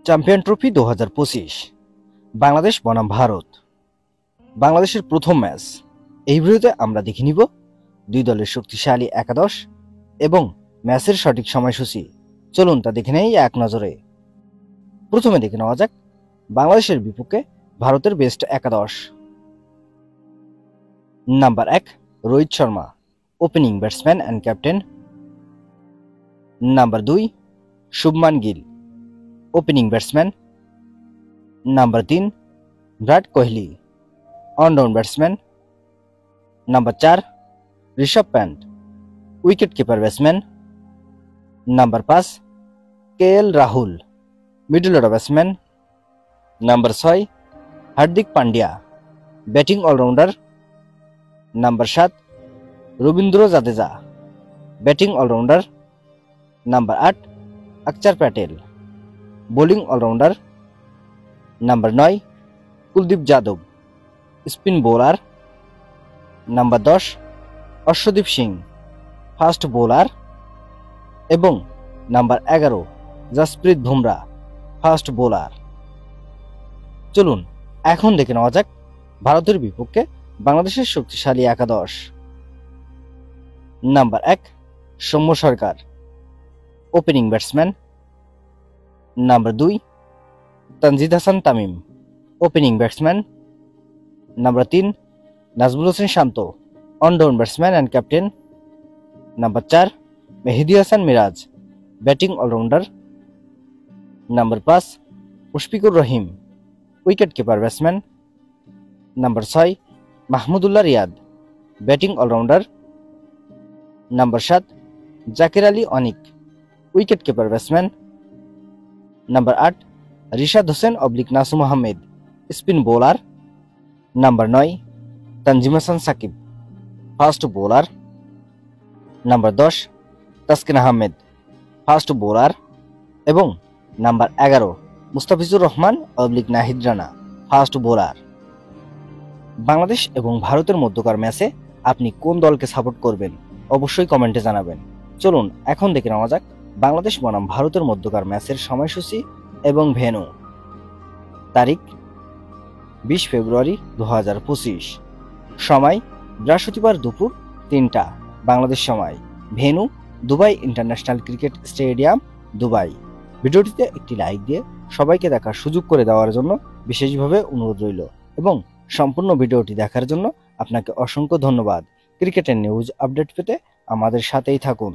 Champion trophy 2025 Bangladesh বনাম ভারত। বাংলাদেশের প্রথম ম্যাচ। এই ভিডিওতে আমরা দেখে নিব দুই দলের শক্তিশালী একাদশ এবং ম্যাচের সঠিক সময়সূচি। চলুন তা দেখে নেই এক নজরে। প্রথমে দেখে নেওয়া যাক বাংলাদেশের বিপক্ষে ভারতের বেস্ট একাদশ। Number 1 Rohit Sharma, opening batsman and captain. Number 2 Shubman Gill, opening batsman. Number 3 Virat Kohli, all-round batsman. Number 4 Rishabh Pant, wicket keeper batsman. Number 5 KL Rahul, middle order batsman. Number 6 Hardik Pandya, batting allrounder. Number 7 Ravindra Jadeja, batting allrounder. Number 8 Axar Patel, bowling all-rounder. Number 9 Kuldeep Yadav, spin bowler. Number 10 Arshdeep Singh, fast bowler. एवं number 11 Jasprit Bumrah, fast bowler. चलुन এখন দেখে নেওয়া যাক ভারতের বিপক্ষে বাংলাদেশের শক্তিশালী একাদশ। Number 1 Soumya Sarkar, opening batsman. Number 2 Tanzid Hasan Tamim, opening batsman. Number 3 Najmul Hasan Shanto, allround batsman and captain. Number 4 Mehidy Hasan Miraz, batting allrounder. Number 5 Mushfiqur Rahim, wicket keeper batsman. Number 6 Mahmudullah Riyad, batting allrounder. Number 7 Jaker Ali Anik, wicket keeper batsman. Number 8 Rishad Hossain oblique नासुम Ahmed, spin bowler. Number 9 Tanzim Hasan Sakib, fast bowler. Number 10 Taskin Ahmed, fast bowler. एवं number 11 Mustafizur Rahman oblique Nahid Rana, fast bowler. Bangladesh এবং ভারতের মধ্যকার ম্যাচে আপনি কোন দলকে support করবেন অবশ্যই কমেন্টে জানাবেন। চলুন এখন দেখে নেওয়া যাক বাংলাদেশ বনাম ভারতের মধ্যকার ম্যাচের সময়সূচি এবং ভেন্যু। তারিখ 20 ফেব্রুয়ারি 2025, সময় বৃহস্পতিবার দুপুর 3টা বাংলাদেশ সময়। Venue Dubai international cricket stadium, Dubai. ভিডিওটিতে একটি লাইক দিয়ে সবাইকে দেখার সুযোগ করে দেওয়ার জন্য বিশেষভাবে অনুরোধ রইল এবং সম্পূর্ণ ভিডিওটি দেখার জন্য আপনাকে অসংখ্য ধন্যবাদ। ক্রিকেটের নিউজ আপডেট পেতে আমাদের সাথেই থাকুন।